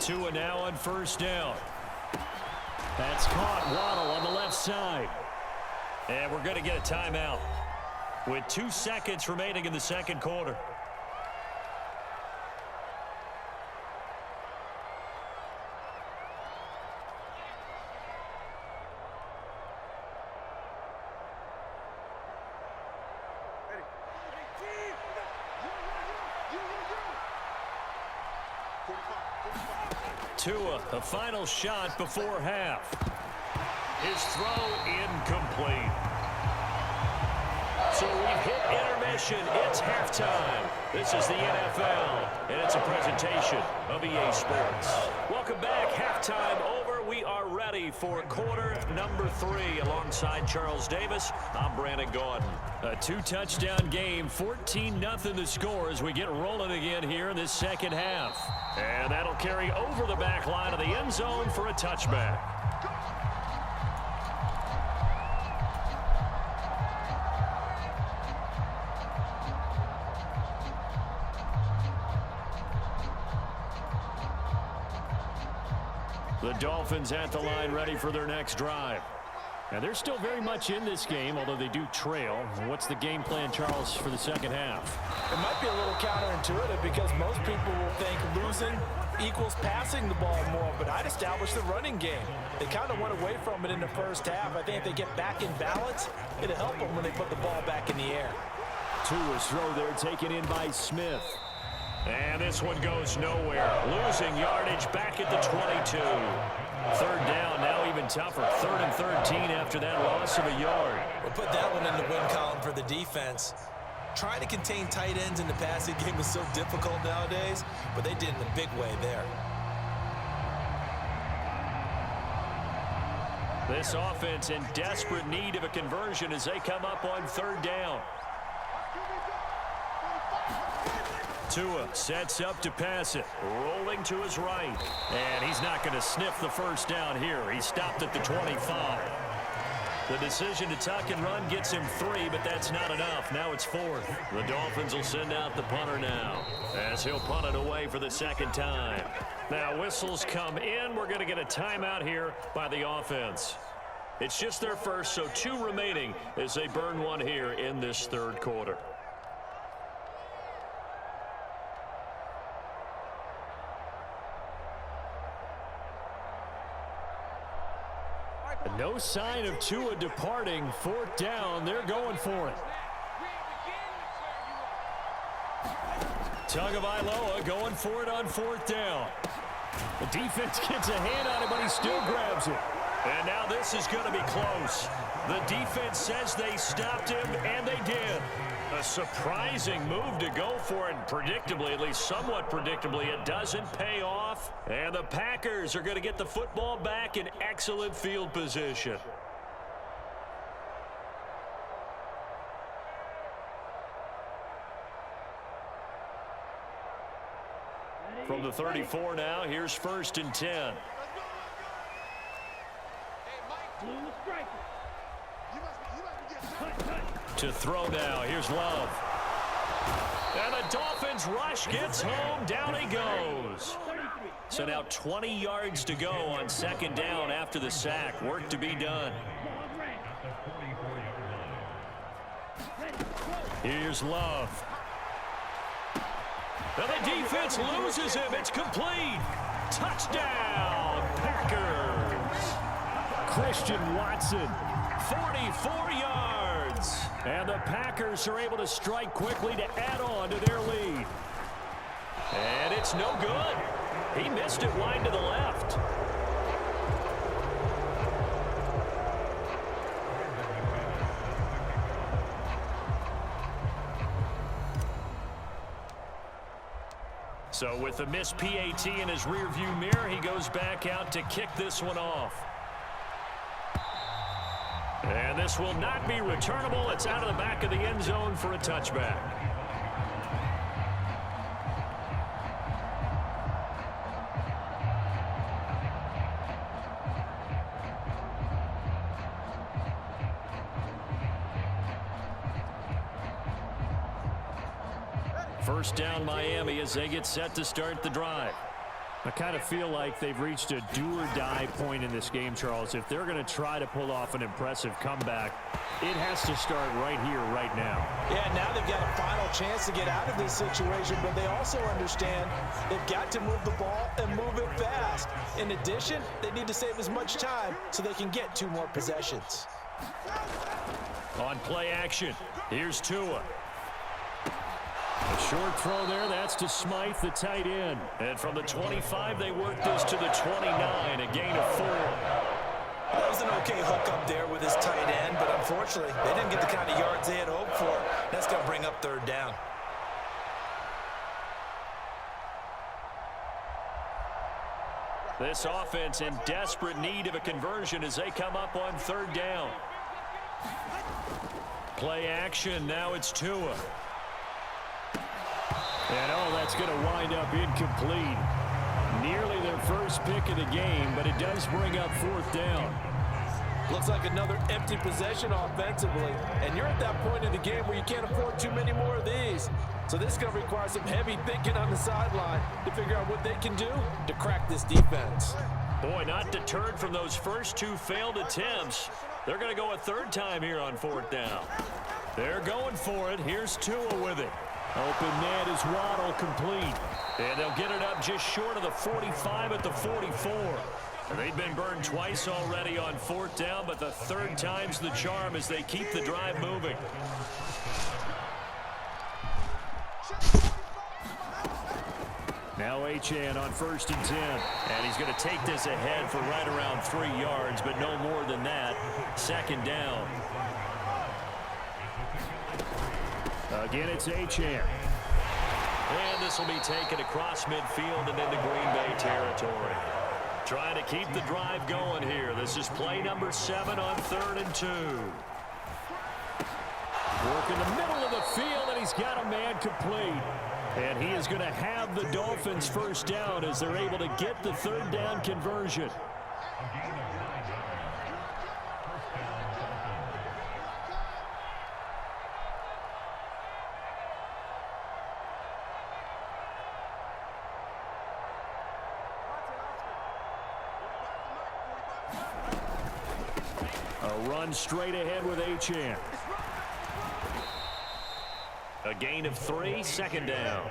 Tua now on first down. That's caught. Waddle on the left side. And we're going to get a timeout with 2 seconds remaining in the second quarter. Tua, a final shot before half. His throw incomplete. So we've hit intermission. It's halftime. This is the NFL, and it's a presentation of EA Sports. Welcome back. Halftime over. We are ready for quarter number 3. Alongside Charles Davis, I'm Brandon Gaudin. A 2-touchdown game, 14-0 the score as we get rolling again here in this second half. And that'll carry over the back line of the end zone for a touchback. The Dolphins at the line ready for their next drive. Now, they're still very much in this game, although they do trail. What's the game plan, Charles, for the second half? It might be a little counterintuitive because most people will think losing equals passing the ball more, but I'd establish the running game. They kind of went away from it in the first half. I think if they get back in balance, it'll help them when they put the ball back in the air. Tua's throw there taken in by Smith. And this one goes nowhere. Losing yardage back at the 22. Third down, now even tougher. 3rd and 13 after that loss of a yard. We'll put that one in the win column for the defense. Trying to contain tight ends in the passing game is so difficult nowadays, but they did in a big way there. This offense in desperate need of a conversion as they come up on 3rd down. Tua sets up to pass it, rolling to his right. And he's not going to sniff the first down here. He stopped at the 25. The decision to tuck and run gets him 3, but that's not enough. Now it's 4th. The Dolphins will send out the punter now as he'll punt it away for the second time. Now whistles come in. We're going to get a timeout here by the offense. It's just their first, so 2 remaining as they burn one here in this 3rd quarter. No sign of Tua departing. 4th down. They're going for it. Tagovailoa going for it on 4th down. The defense gets a hand on it, but he still grabs it. And now this is going to be close. The defense says they stopped him, and they did. A surprising move to go for it. Predictably, at least somewhat predictably, it doesn't pay off. And the Packers are going to get the football back in excellent field position. From the 34 now, here's 1st and 10. To throw now, here's Love. And the Dolphins rush gets home, down he goes. So now 20 yards to go on 2nd down after the sack. Work to be done. Here's Love. And the defense loses him. It's complete. Touchdown, Packers. Christian Watson, 44 yards. And the Packers are able to strike quickly to add on to their lead. And it's no good. He missed it wide to the left. So with the missed PAT in his rearview mirror, he goes back out to kick this one off. And this will not be returnable. It's out of the back of the end zone for a touchback. First down Miami as they get set to start the drive. I kind of feel like they've reached a do-or-die point in this game, Charles. If they're going to try to pull off an impressive comeback, it has to start right here, right now. Yeah, now they've got a final chance to get out of this situation, but they also understand they've got to move the ball and move it fast. In addition, they need to save as much time so they can get 2 more possessions. On play action, here's Tua. A short throw there, that's to Smythe, the tight end. And from the 25, they work this to the 29, a gain of 4. That was an okay hook up there with his tight end, but unfortunately, they didn't get the kind of yards they had hoped for. That's going to bring up 3rd down. This offense in desperate need of a conversion as they come up on 3rd down. Play action, now it's Tua. And that's going to wind up incomplete. Nearly their first pick of the game, but it does bring up 4th down. Looks like another empty possession offensively, and you're at that point in the game where you can't afford too many more of these. So this is going to require some heavy thinking on the sideline to figure out what they can do to crack this defense. Boy, not deterred from those first 2 failed attempts. They're going to go a 3rd time here on 4th down. They're going for it. Here's Tua with it. Open man is Waddle, complete. And they'll get it up just short of the 45 at the 44. They've been burned twice already on 4th down, but the 3rd time's the charm as they keep the drive moving. Now Achane on 1st and 10. And he's going to take this ahead for right around 3 yards, but no more than that. 2nd down. Again, it's Achane. And this will be taken across midfield and into Green Bay territory. Trying to keep the drive going here. This is play number 7 on 3rd and 2. Work in the middle of the field, and he's got a man complete. And he is going to have the Dolphins 1st down as they're able to get the 3rd down conversion. A run straight ahead with Achane. A gain of 3, 2nd down.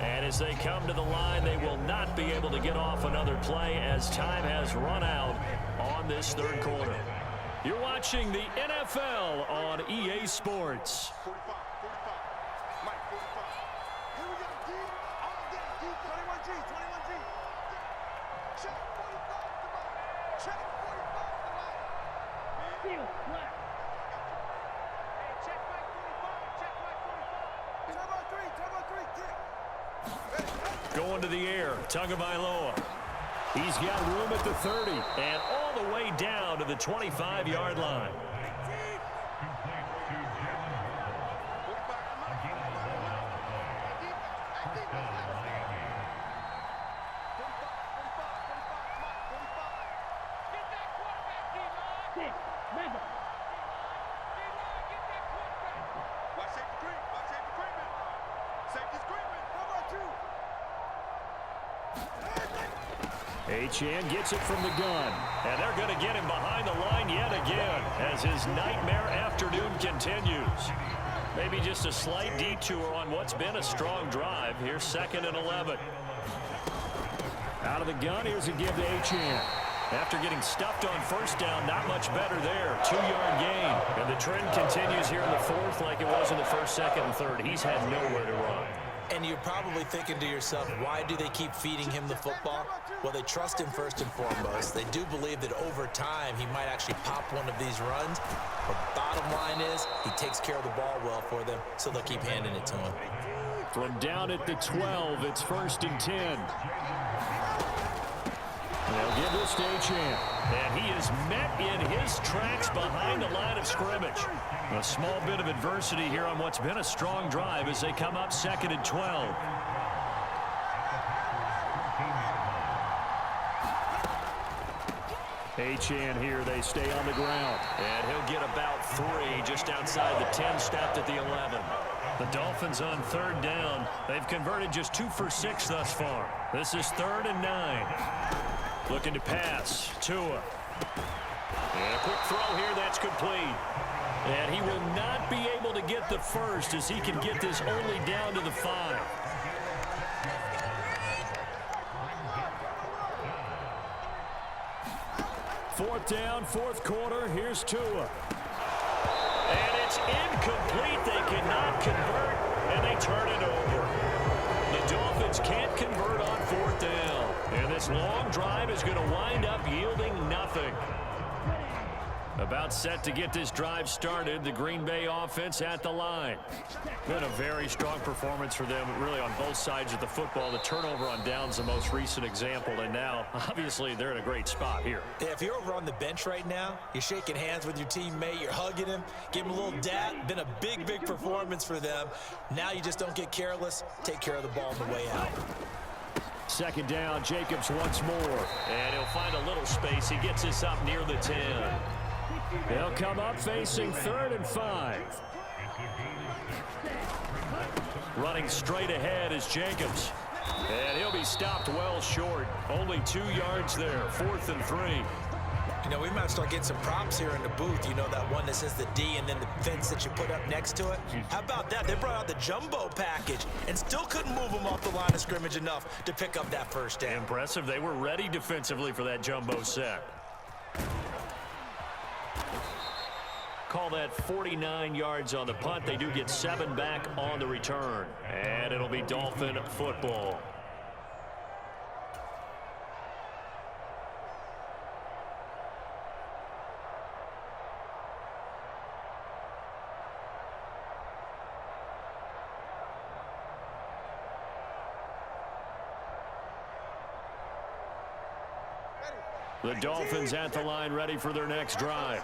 And as they come to the line, they will not be able to get off another play as time has run out on this 3rd quarter. You're watching the NFL on EA Sports. Going to the air, Tagovailoa. He's got room at the 30 and all the way down to the 25-yard line. Achane gets it from the gun. And they're going to get him behind the line yet again as his nightmare afternoon continues. Maybe just a slight detour on what's been a strong drive. Here's 2nd and 11. Out of the gun, here's a give to Achane. After getting stuffed on 1st down, not much better there. 2-yard gain. And the trend continues here in the 4th like it was in the 1st, 2nd, and 3rd. He's had nowhere to run. And you're probably thinking to yourself, why do they keep feeding him the football? Well, they trust him first and foremost. They do believe that over time he might actually pop one of these runs. But bottom line is he takes care of the ball well for them, so they'll keep handing it to him. From down at the 12, it's 1st and 10. They'll give this to Achane. And he is met in his tracks behind the line of scrimmage. A small bit of adversity here on what's been a strong drive as they come up 2nd and 12. Achane here, they stay on the ground. And he'll get about 3 just outside the 10, stopped at the 11. The Dolphins on 3rd down. They've converted just 2 for 6 thus far. This is 3rd and 9. Looking to pass. Tua. And a quick throw here, that's complete. And he will not be able to get the first as he can get this only down to the 5. Fourth down, 4th quarter. Here's Tua. And it's incomplete. They cannot convert, and they turn it over. The Dolphins can't convert on 4th down. And this long drive is going to wind up yielding nothing. About set to get this drive started. The Green Bay offense at the line. Been a very strong performance for them, really, on both sides of the football. The turnover on downs, the most recent example, and now, obviously, they're in a great spot here. Yeah, if you're over on the bench right now, you're shaking hands with your teammate, you're hugging him, give him a little dap. Been a big, big performance for them. Now you just don't get careless. Take care of the ball on the way out. 2nd down, Jacobs once more. And he'll find a little space. He gets this up near the 10. They'll come up facing 3rd and 5. Running straight ahead is Jacobs. And he'll be stopped well short. Only 2 yards there. 4th and 3. You know, we might start getting some props here in the booth. You know, that one that says the D and then the fence that you put up next to it. How about that? They brought out the jumbo package and still couldn't move them off the line of scrimmage enough to pick up that first down. Impressive. They were ready defensively for that jumbo set. Call that 49 yards on the punt. They do get 7 back on the return. And it'll be Dolphin football. The Dolphins at the line, ready for their next drive.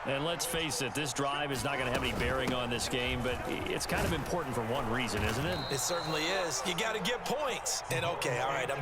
And let's face it, this drive is not going to have any bearing on this game, but it's kind of important for one reason, isn't it? It certainly is. You got to get points. And okay, all right, I'm